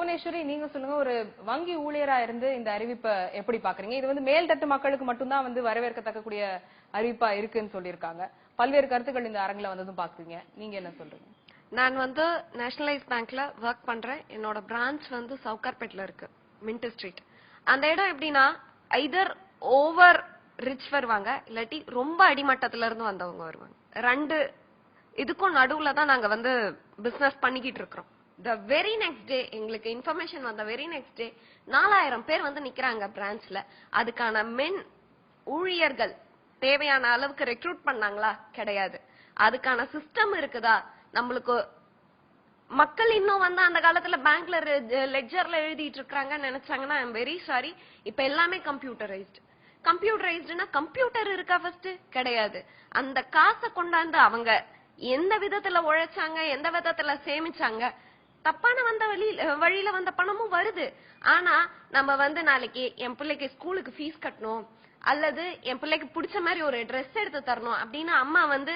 புவனேஸ்வரி, நீங்க சொல்லுங்க, ஒரு வங்கி ஊழியரா இருந்து இந்த அறிவிப்பை எப்படி பாக்குறீங்க? இது வந்து மேல்தட்டு மக்களுக்கு மட்டும்தான் வந்து வரவேற்கத்தக்கக்கூடிய அறிவிப்பா இருக்குன்னு சொல்லியிருக்காங்க. பல்வேறு கருத்துக்கள் இந்த அரங்குல வந்ததும் பாக்குறீங்க. நீங்க என்ன சொல்றீங்க? நான் வந்து நேஷனலைஸ் பேங்க்ல ஒர்க் பண்றேன். என்னோட பிரான்ச் வந்து சவுகார்பேட்ல இருக்கு, மின்ட் ஸ்ட்ரீட். அந்த இடம் எப்படின்னா, ஐதர் ஓவர் ரிச் வருவாங்க, இல்லாட்டி ரொம்ப அடிமட்டத்துல இருந்து வந்தவங்க வருவாங்க. ரெண்டு இதுக்கும் நடுவுல தான் நாங்க வந்து பிசினஸ் பண்ணிக்கிட்டு இருக்கிறோம். த வெரி நெக்ஸ்ட் டே எங்களுக்கு இன்ஃபர்மேஷன் வந்த வெரி நெக்ஸ்ட் டே 4000 பேர் வந்து நிக்கிறாங்க பிரான்ச்ல. அதுக்கான மென் ஊழியர்கள் தேவையான அளவுக்கு ரெக்ரூட் பண்ணாங்களா? கிடையாது. அதுக்கான சிஸ்டம் இருக்குதா? நம்மளுக்கு மக்கள் இன்னும் வந்து அந்த காலத்துல பேங்க்ல லெட்ஜர்ல எழுதிட்டு இருக்காங்கன்னு நினைச்சாங்கன்னா ஐ எம் வெரி சாரி. இப்ப எல்லாமே கம்ப்யூட்டரைஸ்டு. கம்ப்யூட்டரைஸ்டுனா கம்ப்யூட்டர் இருக்கா? ஃபர்ஸ்ட் கிடையாது. அந்த காசை கொண்டாந்து அவங்க எந்த விதத்துல உழைச்சாங்க, எந்த விதத்துல சேமிச்சாங்க, தப்பான வழியில வந்த பணமும் வருது. ஆனா நம்ம வந்து நாளைக்கு என் பிள்ளைக்கு ஸ்கூலுக்கு ஃபீஸ் கட்டணும், அல்லது என் பிள்ளைக்கு பிடிச்ச மாதிரி ஒரு ட்ரெஸ் எடுத்து தரணும் அப்படின்னு அம்மா வந்து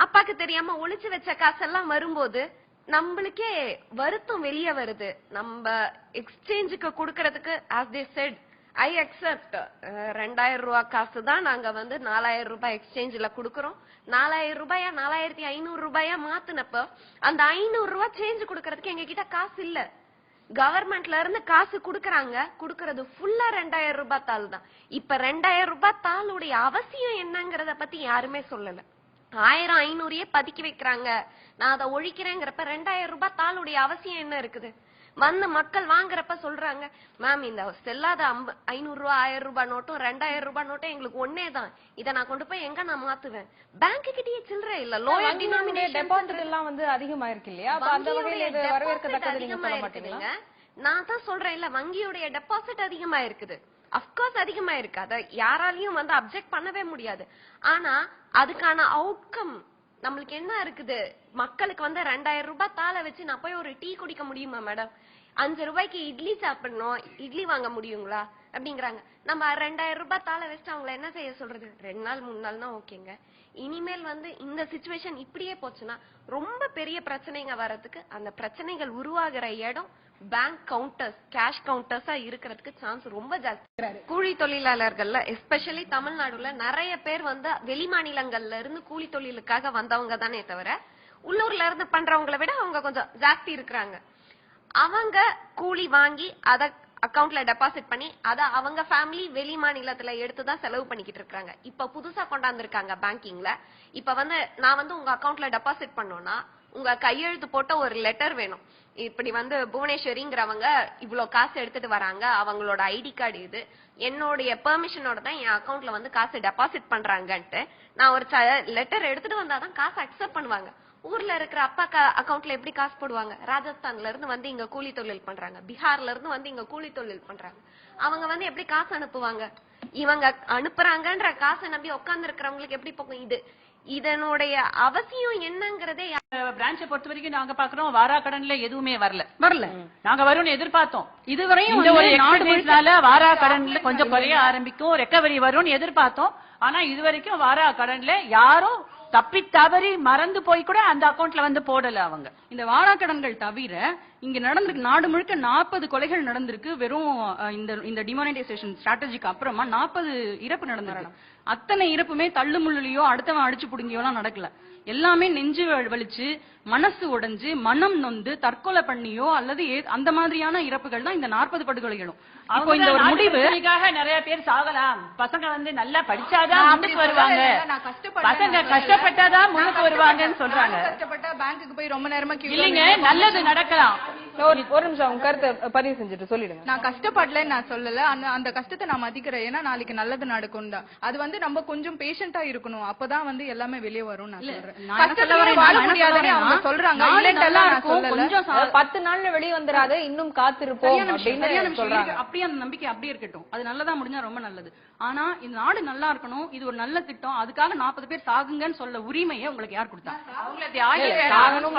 அப்பாக்கு தெரியாம ஒளிச்சு வச்ச காசெல்லாம் வரும்போது நம்மளுக்கே வருத்தம் வெளியே வருது. நம்ம எக்ஸ்சேஞ்சுக்கு கொடுக்கறதுக்கு as they said I accept 2000 ரூபாய் காசு தான் நாங்க வந்து 4000 ரூபாய் எக்ஸ்சேஞ்சில குடுக்கறோம். 4000 ரூபாயா 4500 ரூபாயா மாத்துனப்ப அந்த 500 ரூபாய் சேஞ்ச் குடுக்கறதுக்கு எங்க கிட்ட காசு இல்ல. கவர்மெண்ட்ல இருந்து காசு குடுக்கறாங்க, குடுக்கறது ஃபுல்லா 2000 ரூபாய் தாள் தான். இப்ப 2000 ரூபாய் தாளுடைய அவசியம் என்னங்கறத பத்தி யாருமே சொல்லல. 1000 500 பதுக்கி வைக்கிறாங்க. நான் அதை ஒழிக்கிறேங்கிறப்ப 2000 ரூபாய் தாளுடைய அவசியம் என்ன இருக்குது? வந்து மக்கள் வாங்குறப்ப சொல்றாங்க, மேம் இந்த செல்லாத 500 ரூபாய் 1000 ரூபாய் நோட்டும் 2000 ரூபாய் நோட்டும் எங்களுக்கு ஒன்னே தான். இதை நான் கொண்டு போய் எங்க நான் மாத்துவேன்? பேங்க் கிட்டயே சில்லற இல்ல. லோயர் டினாமினேஷன் டெபாசிட் எல்லாம் வந்து அதிகமா இருக்கு இல்லையா? அந்த வகையில இது வரவேற்கத்தக்கது நீங்க சொல்ல மாட்டீங்களா? நான் தான் சொல்றேன் இல்ல, வங்கியுடைய டெபாசிட் அதிகமா இருக்குது. அப்கோர்ஸ் அதிகமா இருக்கு. அத யாராலையும் வந்து அப்செக்ட் பண்ணவே முடியாது. ஆனா அதுக்கான அவுட்கம் நம்மளுக்கு என்ன இருக்குது? மக்களுக்கு வந்து 2000 ரூபாய் தாளை வச்சு நான் போய் ஒரு டீ குடிக்க முடியுமா மேடம்? 5 ரூபாய்க்கு இட்லி சாப்பிடணும், இட்லி வாங்க முடியுங்களா அப்படிங்கிறாங்க. நம்ம 2000 ரூபாய் தாளை வச்சுட்டு அவங்களை என்ன செய்ய சொல்றது? 2 நாள் 3 நாள்னா ஓகேங்க. இனிமேல் வந்து இந்த சிச்சுவேஷன் இப்படியே போச்சுன்னா ரொம்ப பெரிய பிரச்சனைங்க வர்றதுக்கு, அந்த பிரச்சனைகள் உருவாகிற இடம் பேங்க் கவுண்டர்ஸ், கேஷ் கவுண்டர்ஸா இருக்கிறதுக்கு சான்ஸ் ரொம்ப ஜாஸ்தி. கூலி தொழிலாளர்கள்ல எஸ்பெஷலி தமிழ்நாடுல நிறைய பேர் வந்து வெளி மாநிலங்கள்ல இருந்து கூலி தொழிலுக்காக வந்தவங்க தானே தவிர உள்ளூர்ல இருந்து பண்றவங்களை விட அவங்க கொஞ்சம் ஜாஸ்தி இருக்கிறாங்க. அவங்க கூலி வாங்கி அத அக்கவுண்ட்ல டெபாசிட் பண்ணி அத அவங்க ஃபேமிலி வெளி மாநிலத்துல எடுத்துதான் செலவு பண்ணிக்கிட்டு இருக்காங்க. இப்ப புதுசா கொண்டாந்துருக்காங்க பேங்கிங்ல. இப்ப வந்து நான் வந்து உங்க அக்கவுண்ட்ல டெபாசிட் பண்ணோம்னா உங்க கையெழுத்து போட்ட ஒரு லெட்டர் வேணும். இப்படி வந்து புவனேஸ்வரிங்கிறவங்க இவ்வளவு காசு எடுத்துட்டு வராங்க, அவங்களோட ஐடி கார்டு இது, என்னுடைய பெர்மிஷனோட தான் என் அக்கவுண்ட்ல வந்து காசு டெபாசிட் பண்றாங்கன்ட்டு நான் ஒரு லெட்டர் எடுத்துட்டு வந்தாதான் காசு அக்செப்ட் பண்ணுவாங்க. ஊர்ல இருக்கிற அப்பா அக்கவுண்ட்ல எப்படி காசு போடுவாங்க? ராஜஸ்தான்ல இருந்து வந்து இங்க கூலி தொழில் பண்றாங்க, பீகார்ல இருந்து வந்து இங்க கூலி தொழில் பண்றாங்க. அவங்க வந்து எப்படி காசு அனுப்புவாங்க? இவங்க அனுப்புறாங்கன்ற காசை நம்பி உட்கார்ந்து இருக்கிறவங்களுக்கு எப்படி போகும்? இதனுடைய அவசியம் என்னங்கறதே பிரான்ச்சை பொறுத்த வரைக்கும் நாங்க பாக்குறோம், வாரா கடன்ல எதுவுமே வரல. நாங்க வரும்னு எதிர்பார்த்தோம். இதுவரையும் வாரா கடன்ல கொஞ்சம் குறைய ஆரம்பிக்கும், ரெக்கவரி வரும்னு எதிர்பார்த்தோம். ஆனா இது வரைக்கும் வாரா கடன்ல யாரும் தப்பி தவறி மறந்து போய் கூட அந்த அக்கவுண்ட்ல வந்து போடல. அவங்க இந்த வாராக்கடன்கள் தவிர இங்க நடந்திருக்கு, நாடு முழுக்க 40 கொலைகள் நடந்திருக்கு. வெறும் இந்த டிமானிட்டைசேஷன் ஸ்ட்ராட்டஜிக்கு அப்புறமா 40 இறப்பு நடந்திருக்கு. அத்தனை இறப்புமே தள்ளு முள்ளுலயோ அடுத்தவன் அடிச்சு புடுங்கியோ நடக்கல. எல்லாமே நெஞ்சு வலிச்சு, மனசு உடைஞ்சு, மனம் நொந்து தற்கொலை பண்ணியோ அல்லது அந்த மாதிரியான இறப்புகள் தான் இந்த 40 படுகொலைகளும். அப்போ இந்த ஒரு முடிவு நிறைய பேர் சாகலாம். பசங்க வந்து நல்லா படிச்சாதான் முன்னுக்கு வருவாங்க, பசங்க கஷ்டப்பட்டாதான் முன்னுக்கு வருவாங்கன்னு சொல்றாங்க. கஷ்டப்பட்டா பேங்க்குக்கு போய் ரொம்ப நேரமா இல்லைங்க, நல்லது நடக்கலாம். ஒரு நிமிஷம் உங்க கருத்தை பதிவு செஞ்சுட்டு சொல்லிடுங்க. நான் கஷ்டப்படலன்னு நான் சொல்லல, அந்த கஷ்டத்தை நான் மதிக்கிறேன். ஏன்னா நாளைக்கு நல்லது நடக்கும் தான். அது வந்து நம்ம கொஞ்சம் பேஷண்டா இருக்கணும், அப்பதான் வந்து எல்லாமே வெளியே வரும். நான் சொல்றேன் சொல்றாங்க 10 நாள்ல வெளியே வந்துடாத, இன்னும் காத்திருப்போம் அப்படின்னு சொல்றாங்க. அப்படியே அந்த நம்பிக்கை அப்படியே இருக்கட்டும், அது நல்லதா முடிஞ்சா ரொம்ப நல்லது. ஆனா இந்த நாடு நல்லா இருக்கணும், இது ஒரு நல்ல திட்டம், அதுக்காக 40 பேர் சாகுங்கன்னு சொல்ல உரிமையை உங்களுக்கு யார் கொடுத்தா?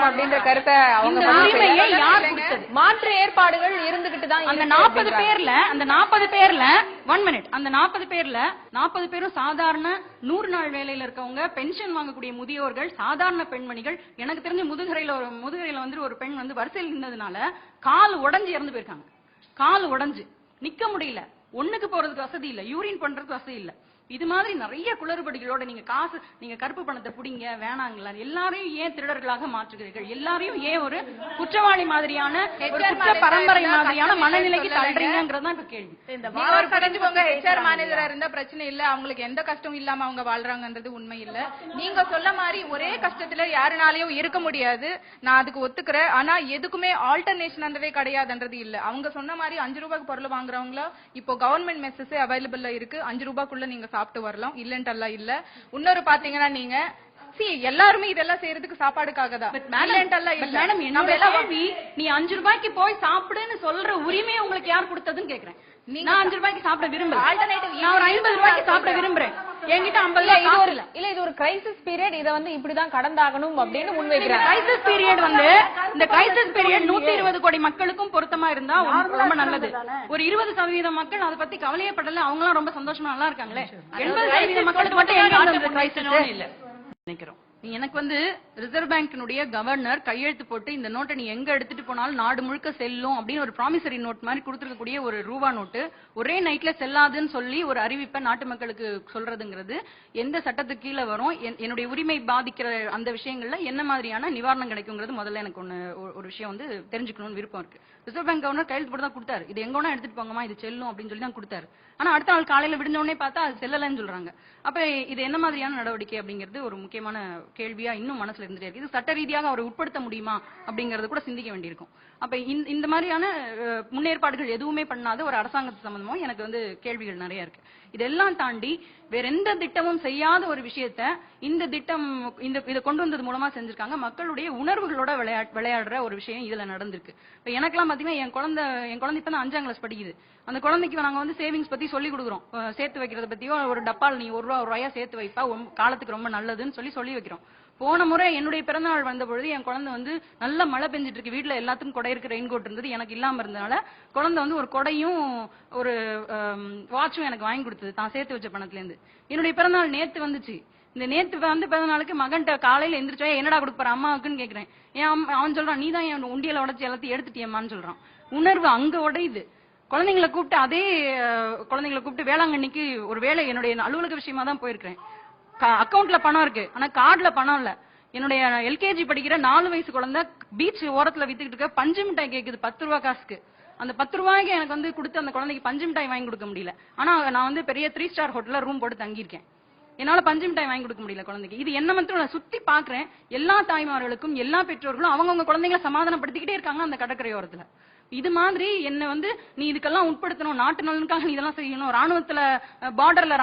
அப்படின்ற கருத்தை அவங்க உரிமையை யார் மாற்று ஏற்பாடுகள் இருந்துகிட்டு தான் அந்த 40 பேர்ல 1 மினிட், அந்த 40 பேர்ல 40 பேரும் சாதாரண 100 நாள் வேலையில இருக்கவங்க, பென்ஷன் வாங்கக்கூடிய முதியோர்கள், சாதாரண பெண்மணிகள். எனக்கு தெரிஞ்ச முதுகரையில வந்து ஒரு பெண் வந்து வரிசையில் நின்னதுனால கால் உடைஞ்சு இறந்து போயிருக்காங்க. கால் உடைஞ்சு நிக்க முடியல, ஒண்ணுக்கு போறதுக்கு வசதி இல்ல, யூரின் பண்றதுக்கு வசதி இல்ல. இது மாதிரி நிறைய குளறுபடிகளோட நீங்க கருப்பு பணத்தை புடிங்க வேணாங்களா, எல்லாரையும் ஏன் திருடர்களாக மாற்றுகிறீர்கள், எல்லாரையும் ஏன் ஒரு குற்றவாளி மாதிரியான ஒரு குற்ற பரம்பரை மாதிரியான மனநிலைக்கு தள்ளுறீங்கிறதா இப்ப கேள்வி. தெரிஞ்சுக்கோங்க, ஹெச்ஆர் மேனேஜரா இருந்தா பிரச்சனை இல்ல, அவங்களுக்கு எந்த கஷ்டம் இல்லாம அவங்க வாழ்றாங்கன்றது உண்மை இல்ல. நீங்க சொல்ல மாதிரி ஒரே கஷ்டத்துல யாருனாலையும் இருக்க முடியாது, நான் அதுக்கு ஒத்துக்கிறேன். ஆனா எதுக்குமே ஆல்டர்னேஷன்ன்றதே கிடையாதுன்றது இல்ல. அவங்க சொன்ன மாதிரி 5 ரூபாய்க்கு பொருள் வாங்குறவங்களா இப்போ கவர்மெண்ட் மெஸ்ஸஸ் அவைலபிள்ல இருக்கு, 5 ரூபாய்க்குள்ள நீங்க சாப்பிட்டு வரலாம், இல்லன்ட்டெல்லாம் இல்ல. இன்னொரு பாத்தீங்கன்னா நீங்க எல்லாருமே இதெல்லாம் செய்யறதுக்கு சாப்பாடுக்காக தான். மேடம் என்னோட கேள்வி, நீ 5 ரூபாய்க்கு போய் சாப்பிடுன்னு சொல்ற உரிமையை உங்களுக்கு யார் கொடுத்ததுன்னு கேக்குறேன். நான் 5 ரூபாய்க்கு சாப்பிட விரும்புறேன், நான் ஒரு 50 ரூபாய்க்கு சாப்பிட விரும்புறேன், என்கிட்ட 50 ரூபாய் இல்ல. இது ஒரு கிரைசிஸ் பீரியட், இத வந்து இப்படிதான் கடந்தாகணும் அப்படின்னு முன்வைக்கிறாங்க. கிரைசிஸ் பீரியட் வந்து இந்த கிரைசிஸ் பீரியட் 120 கோடி மக்களுக்கும் பொருத்தமா இருந்தா ரொம்ப நல்லது. ஒரு 20% மக்கள் அதை பத்தி கவலையப்படல, அவங்க எல்லாம் ரொம்ப சந்தோஷமா நல்லா இருக்காங்களே. 80% மக்களுக்கு மட்டும் எங்க கிரைசிஸ் இல்ல நினைக்கிறோம். எனக்கு வந்து ரிசர்வ் பேங்கினுடைய கவர்னர் கையெழுத்து போட்டு இந்த நோட்டை நீ எங்க எடுத்துட்டு போனாலும் நாடு முழுக்க செல்லும் அப்படின்னு ஒரு ப்ராமிசரி நோட் மாதிரி கொடுத்திருக்கக்கூடிய ஒரு ரூபா நோட்டு ஒரே நைட்ல செல்லாதுன்னு சொல்லி ஒரு அறிவிப்பை நாட்டு மக்களுக்கு சொல்றதுங்கிறது எந்த சட்டத்துக்கு கீழே வரும், என்னுடைய உரிமை பாதிக்கிற அந்த விஷயங்கள்ல என்ன மாதிரியான நிவாரணம் கிடைக்குங்கிறது முதல்ல எனக்கு ஒரு விஷயம் வந்து தெரிஞ்சுக்கணும்னு விருப்பம் இருக்கு. ரிசர்வ் பேங்க் கவர்னர் கையெழுத்து போட்டு தான் கொடுத்தாரு, இது எங்க வேணா எடுத்துட்டு போங்கம்மா, இது செல்லும் அப்படின்னு சொல்லி தான் கொடுத்தாரு. ஆனா அடுத்த நாள் காலையில விடிஞ்ச உடனே பார்த்தா அது செல்லலன்னு சொல்றாங்க. அப்ப இது என்ன மாதிரியான நடவடிக்கை அப்படிங்கிறது ஒரு முக்கியமான கேள்வியா இன்னும் மனசுல இருந்துட்டே இருக்கு. இது சட்ட ரீதியாக அவரை உட்படுத்த முடியுமா அப்படிங்கறது கூட சிந்திக்க வேண்டியிருக்கும். அப்ப இந்த மாதிரியான முன்னேற்பாடுகள் எதுவுமே பண்ணாத ஒரு அரசாங்கத்து சம்பந்தமா எனக்கு வந்து கேள்விகள் நிறைய இருக்கு. இதெல்லாம் தாண்டி வேற எந்த திட்டமும் செய்யாத ஒரு விஷயத்த இந்த திட்டம் இதை கொண்டு வந்தது மூலமா செஞ்சிருக்காங்க. மக்களுடைய உணர்வுகளோட விளையாடுற ஒரு விஷயம் இதுல நடந்திருக்கு. இப்ப எனக்கெல்லாம் பாத்தீங்கன்னா என் குழந்தை இப்ப தான் 5ஆம் கிளாஸ் படிக்குது. அந்த குழந்தைக்கு நாங்க வந்து சேவிங்ஸ் பத்தி சொல்லி கொடுக்குறோம், சேர்த்து வைக்கிறத பத்தியோ, ஒரு டப்பால் நீ ₹1 ரூபாயா சேர்த்து வைப்பா, காலத்துக்கு ரொம்ப நல்லதுன்னு சொல்லி வைக்கிறோம். போன முறை என்னுடைய பிறந்தநாள் வந்த பொழுது என் குழந்தை வந்து நல்ல மழை பெஞ்சிட்டு இருக்கு, வீட்டுல எல்லாத்துக்கும் கொடை இருக்கு, ரெயின் கோட் இருந்தது, எனக்கு இல்லாம இருந்தனால குழந்தை வந்து ஒரு கொடையும் ஒரு வாட்சும் எனக்கு வாங்கி கொடுத்தது தான் சேர்த்து வச்ச பணத்துல இருந்து. என்னுடைய பிறந்தநாள் நேத்து வந்துச்சு. இந்த நேத்து வந்து பிறந்தநாளுக்கு மகன்கிட்ட காலையில எந்திரிச்சா என்னடா கொடுப்பாரு அம்மாவுக்குன்னு கேக்குறேன். அவன் சொல்றான், நீ தான் என் உண்டியல உடைச்சு எல்லாத்தையும் எடுத்துட்டியம்மான்னு சொல்றான். உணர்வு அங்க உடையுது. குழந்தைங்களை கூப்பிட்டு வேளாங்கண்ணிக்கு ஒரு வேலை என்னுடைய அலுவலக விஷயமா தான் போயிருக்கேன். அக்கவுண்ட்ல பணம் இருக்கு, ஆனா கார்டுல பணம் இல்ல. என்னுடைய எல்கேஜி படிக்கிற 4 வயசு குழந்தை பீச் ஓரத்துல வித்துக்கிட்டு இருக்க பஞ்சு மிட்டாய் கேக்குது 10 ரூபாய் காசுக்கு. அந்த 10 ரூபாய்க்கு எனக்கு வந்து கொடுத்து அந்த குழந்தைக்கு பஞ்சு மிட்டாய் வாங்கி கொடுக்க முடியல. ஆனா நான் வந்து பெரிய 3 ஸ்டார் ஹோட்டல்ல ரூம் போட்டு தங்கியிருக்கேன், என்னால பஞ்சு மிட்டாய் வாங்கி கொடுக்க முடியல குழந்தைக்கு. இது என்ன மட்டும் நான் சுத்தி பாக்குறேன், எல்லா தாய்மார்களுக்கும் எல்லா பெற்றோர்களும் அவங்கவுங்க குழந்தைங்களை சமாதானப்படுத்திக்கிட்டே இருக்காங்க அந்த கடற்கரையோரத்துல. இது மாதிரி என்ன வந்து நீ இதுக்கெல்லாம் உட்படுத்தணும், நாட்டு நலனுக்காக நீ இதெல்லாம் செய்யணும், ராணுவத்துல பார்டர்ல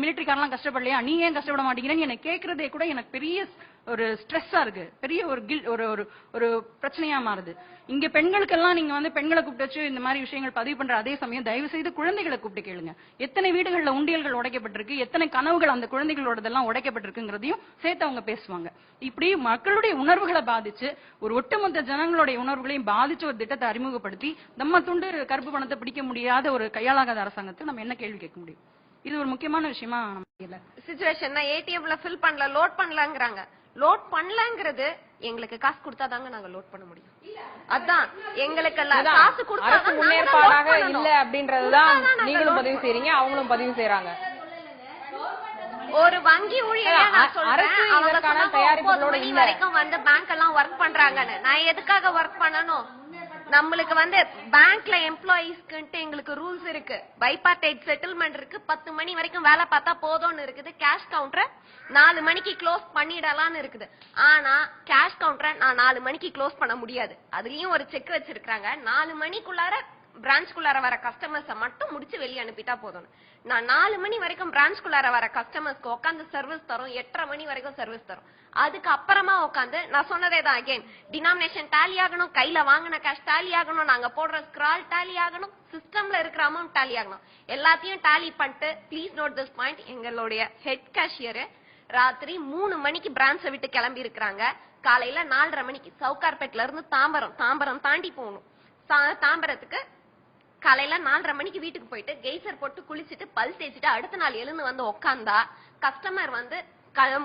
மிலிட்டரிக்காரெல்லாம் கஷ்டப்படலையா, நீ ஏன் கஷ்டப்பட மாட்டேங்கிறேன்னு என்ன கேட்கறதே கூட எனக்கு பெரிய ஒரு ஸ்ட்ரெஸ்ஸா இருக்கு, பெரிய ஒரு பிரச்சனையா மாறுது. இங்க பெண்களுக்கெல்லாம் நீங்க வந்து பெண்களை கூப்பிட்டு வச்சு இந்த மாதிரி விஷயங்கள் பதிவு பண்ற அதே சமயம் தயவு செய்து குழந்தைகளை கூப்பிட்டு கேளுங்க. எத்தனை வீடுகள்ல உண்டியல்கள் உடைக்கப்பட்டிருக்கு, எத்தனை கனவுகள் அந்த குழந்தைகளோடதெல்லாம் உடைக்கப்பட்டிருக்குங்கிறதையும் சேர்த்து அவங்க பேசுவாங்க. இப்படி மக்களுடைய உணர்வுகளை பாதிச்சு ஒரு ஒட்டுமொத்த ஜனங்களுடைய உணர்வுகளையும் பாதிச்சு ஒரு திட்டத்தை அறிமுகப்படுத்தி நம்ம துண்டு கருப்பு பணத்தை பிடிக்க முடியாத ஒரு கையாளாகாத அரசாங்கத்துக்கு நம்ம என்ன கேள்வி கேட்க முடியும்? இது ஒரு முக்கியமான விஷயமா சிச்சுவேஷன். ஏடிஎம்ல ஃபில் பண்ணல, லோட் பண்ணலங்கறாங்க. லோட் பண்ணலங்கிறது எங்களுக்கு காசு கொடுத்தாதாங்க நாங்க லோட் பண்ண முடியும். அதான் எங்களுக்கு காசு கொடுத்தா முன்னேற்பாடாக இல்ல அப்படின்றதுதான் நீங்களும் பதிவு செய்றீங்க, அவங்களும் பதிவு செய்யறாங்க. ஒரு வங்கி ஊழியரா நான் சொல்றேன், அவங்க தயாரிப்புகளோட இந்த வரைக்கும் வந்து பேங்க் எல்லாம் ஒர்க் பண்றாங்கன்னு. நான் எதுக்காக ஒர்க் பண்ணணும்? நம்மளுக்கு வந்து பேங்க்ல எம்ப்ளாயிஸ்க்கு எங்களுக்கு ரூல்ஸ் இருக்கு, பைபார்டைட் செட்டில்மெண்ட் இருக்கு, 10 மணி வரைக்கும் வேலை பார்த்தா போதும்னு இருக்குது. கேஷ் கவுண்டர் 4 மணிக்கு க்ளோஸ் பண்ணிடலாம்னு இருக்குது. ஆனா கேஷ் கவுண்டரை நான் 4 மணிக்கு க்ளோஸ் பண்ண முடியாது. அதுலயும் ஒரு செக் வச்சிருக்காங்க, 4 மணிக்குள்ளார பிரான்ச்குள்ளார வர கஸ்டமர்ஸை மட்டும் முடிச்சு வெளியே அனுப்பிட்டா போதும். நான் 4 மணி வரைக்கும் பிரான்ச்குள்ளார வர கஸ்டமர்ஸ்க்கு உட்காந்து சர்வீஸ் தரும், 8:30 மணி வரைக்கும் சர்வீஸ் தரும். அதுக்கு அப்புறமா உட்காந்து நான் சொன்னதே தான், அகைன் டினாமினேஷன் டேலி ஆகணும், கையில வாங்கின கேஷ் டேலி ஆகணும், நாங்க போடுற ஸ்கிரால் டேலி ஆகணும், சிஸ்டம்ல இருக்கிற அமௌண்ட் டேலி ஆகணும். எல்லாத்தையும் டேலி பண்ணிட்டு ப்ளீஸ் நோட் திஸ் பாயிண்ட், எங்களுடைய ஹெட் கேஷியர் ராத்திரி 3 மணிக்கு பிரான்ச்சை விட்டு கிளம்பி இருக்கிறாங்க. காலையில 4:30 மணிக்கு சவுகார்பேட்ல இருந்து தாம்பரம் தாண்டி போகணும். தாம்பரத்துக்கு காலையில 4:30 மணிக்கு வீட்டுக்கு போயிட்டு கெய்சர் போட்டு குளிச்சுட்டு பல் தேய்ச்சிட்டு அடுத்த நாள் எழுந்து வந்து உக்காந்தா கஸ்டமர் வந்து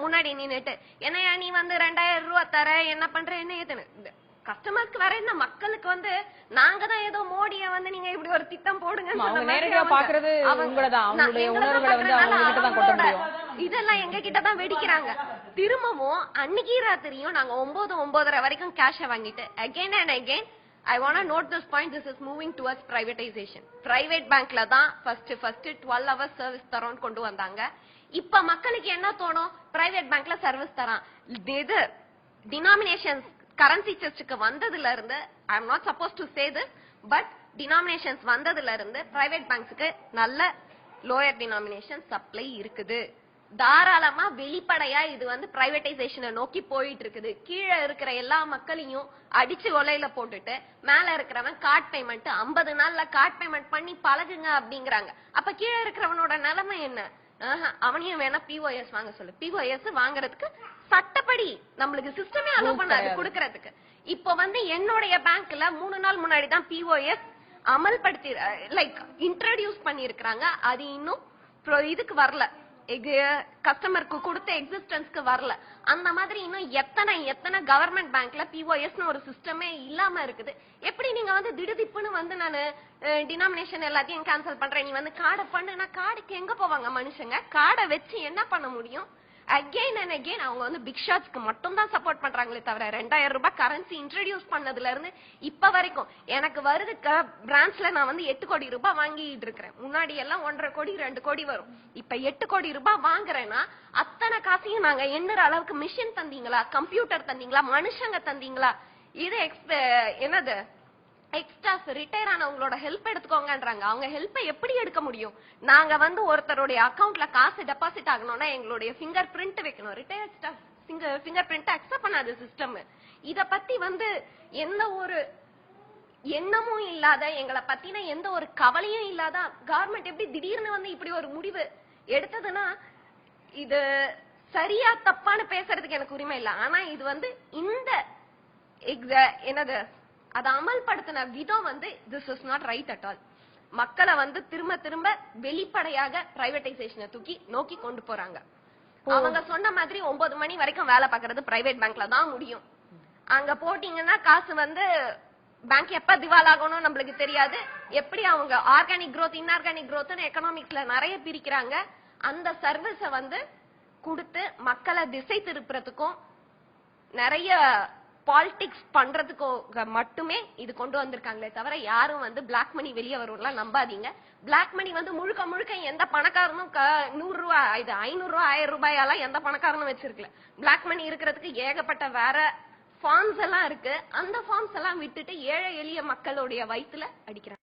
முன்னாடி நின்னுட்டு என்னையா நீ வந்து 2000 ரூபாய் தர என்ன பண்ற என்ன ஏத்துன்னு கஸ்டமருக்கு வர என்ன மக்களுக்கு வந்து நாங்க தான் ஏதோ மோடிய வந்து நீங்க இப்படி ஒரு திட்டம் போடுங்க நேரடியா பாக்குறது உங்களதான், அவங்களுடைய உணர்வுகளை வந்து அவங்க கிட்ட தான் கொட்ட முடியும். இதெல்லாம் எங்க கிட்ட தான் வெடிக்கிறாங்க. திரும்பவும் அன்னைக்கு ராத்திரியும் நாங்க 9:30 வரைக்கும் கேஷ வாங்கிட்டு again and again I want to note this point, this is moving towards privatization. Private bankல தான் first 12 hours service தரோன்னு கொண்டு வந்தாங்க. இப்ப மக்களுக்கு என்ன தோணும், பிரைவேட் பேங்க்ல சர்வீஸ் தரான். இது டினாமினேஷன்ஸ் கரன்சி செஸ்டுக்கு வந்ததுல இருந்து I am not suppose to say this, but denominations வந்ததுல இருந்து பிரைவேட் பேங்க்ஸ்க்கு நல்ல லோயர் டினாமினேஷன் சப்ளை இருக்குது. தாராளமா வெளிப்படையா இது வந்து பிரைவேடைசேஷனை நோக்கி போயிட்டு இருக்குது. கீழே இருக்கிற எல்லா மக்களையும் அடிச்சு ஒலையில போட்டுட்டு மேல இருக்கிறவன் கார்ட் பேமெண்ட் 50 நாள்ல கார்ட் பேமெண்ட் பண்ணி பழகுங்க அப்படிங்கிறாங்க. அப்ப கீழே இருக்கிறவனோட நிலைமை என்ன? அவனையும் வேணா பிஓஎஸ் வாங்க சொல்லு. பிஓஎஸ் வாங்குறதுக்கு சட்டப்படி நம்மளுக்கு சிஸ்டமே அலோவ் பண்ணாது கொடுக்கறதுக்கு. இப்ப வந்து என்னுடைய பேங்க்ல 3 நாள் முன்னாடி தான் பிஓஎஸ் அமல்படுத்தி லைக் இன்ட்ரோடியூஸ் பண்ணி இருக்காங்க. அது இன்னும் இதுக்கு வரல, கஸ்டமருக்கு கொடுத்த எக்ஸிஸ்டன்ஸ்க்கு வரல. அந்த மாதிரி இன்னும் எத்தனை கவர்மெண்ட் பேங்க்ல பிஓஎஸ்னு ஒரு சிஸ்டமே இல்லாம இருக்குது. எப்படி நீங்க வந்து திடுதிப்புன்னு வந்து நான் டினாமினேஷன் எல்லாத்தையும் கேன்சல் பண்றேன், நீ வந்து கார்டை பண்ணுனா கார்டுக்கு எங்க போவாங்க மனுஷங்க? கார்டை வச்சு என்ன பண்ண முடியும்? அகைன் அண்ட் அகைன் அவங்க வந்து பிக் ஷாட்ஸ்க்கு மட்டும் தான் சப்போர்ட் பண்றாங்களே தவிர 2000 ரூபாய் கரன்சி இன்ட்ரோடியூஸ் பண்ணதுல இருந்து இப்ப வரைக்கும் எனக்கு வருது பிரான்ச்ல நான் வந்து 8 கோடி ரூபாய் வாங்கிட்டு இருக்கிறேன். முன்னாடி எல்லாம் 1.5 கோடி 2 கோடி வரும். இப்ப 8 கோடி ரூபாய் வாங்குறேன்னா அத்தனை காசையும் நாங்க எண்ணுற அளவுக்கு மிஷின் தந்தீங்களா, கம்ப்யூட்டர் தந்தீங்களா, மனுஷங்க தந்தீங்களா? இது என்னது எக்ஸ்ட்ரா ரிட்டையர் ஆனவங்களோட ஹெல்ப் எடுத்துக்கோங்கன்றாங்க. அவங்க ஹெல்ப்பை எப்படி எடுக்க முடியும்? நாங்க வந்து ஒருத்தருடைய அக்கவுண்ட்ல காசு டெபாசிட் ஆகணும்னா எங்களுடைய ஃபிங்கர் பிரிண்ட் வைக்கணும். Retired staff finger print accept பண்ணாத சிஸ்டம். இத பத்தி வந்து எந்த ஒரு எண்ணமும் இல்லாத, எங்களை பத்தின எந்த ஒரு கவலையும் இல்லாத கவர்மெண்ட் எப்படி திடீர்னு வந்து இப்படி ஒரு முடிவு எடுத்ததுன்னா இது சரியா தப்பான்னு பேசுறதுக்கு எனக்கு உரிமை இல்லை. ஆனா இது வந்து இந்த என்னது அதை அமல்படுத்தின விதம் வந்து this is not right at all. மக்களை வந்து திரும்ப வெளிப்படையாக பிரைவேடைசேஷனை நோக்கி கொண்டு போறாங்க. அவங்க சொன்ன மாதிரி 9 மணி வரைக்கும் வேலை பாக்குறது பிரைவேட் பேங்க்ல தான் முடியும். அங்க போட்டீங்கன்னா காசு வந்து பேங்க் எப்ப திவால் ஆகணும் நம்மளுக்கு தெரியாது. எப்படி அவங்க ஆர்கானிக் growth இன்ஆர்கானிக் growth எக்கனாமிக்ஸ்ல நிறைய பிரிக்கிறாங்க. அந்த சர்வீஸ வந்து கொடுத்து மக்களை திசை திருப்புறதுக்கும் நிறைய பாலிடிக்ஸ் பண்றதுக்கு மட்டுமே இது கொண்டு வந்திருக்காங்களே தவிர யாரும் வந்து பிளாக் மணி வெளியே வரும்லாம் நம்பாதீங்க. பிளாக் மணி வந்து முழுக்க எந்த பணக்காரனும் 100 ரூபாய் இது 500 ரூபாய் 1000 ரூபாயெல்லாம் எந்த பணக்காரனும் வச்சிருக்கல. பிளாக் மணி இருக்கிறதுக்கு ஏகப்பட்ட வேற ஃபார்ம்ஸ் எல்லாம் இருக்கு. அந்த ஃபார்ம்ஸ் எல்லாம் விட்டுட்டு ஏழை எளிய மக்களுடைய வயித்துல அடிக்கிறாங்க.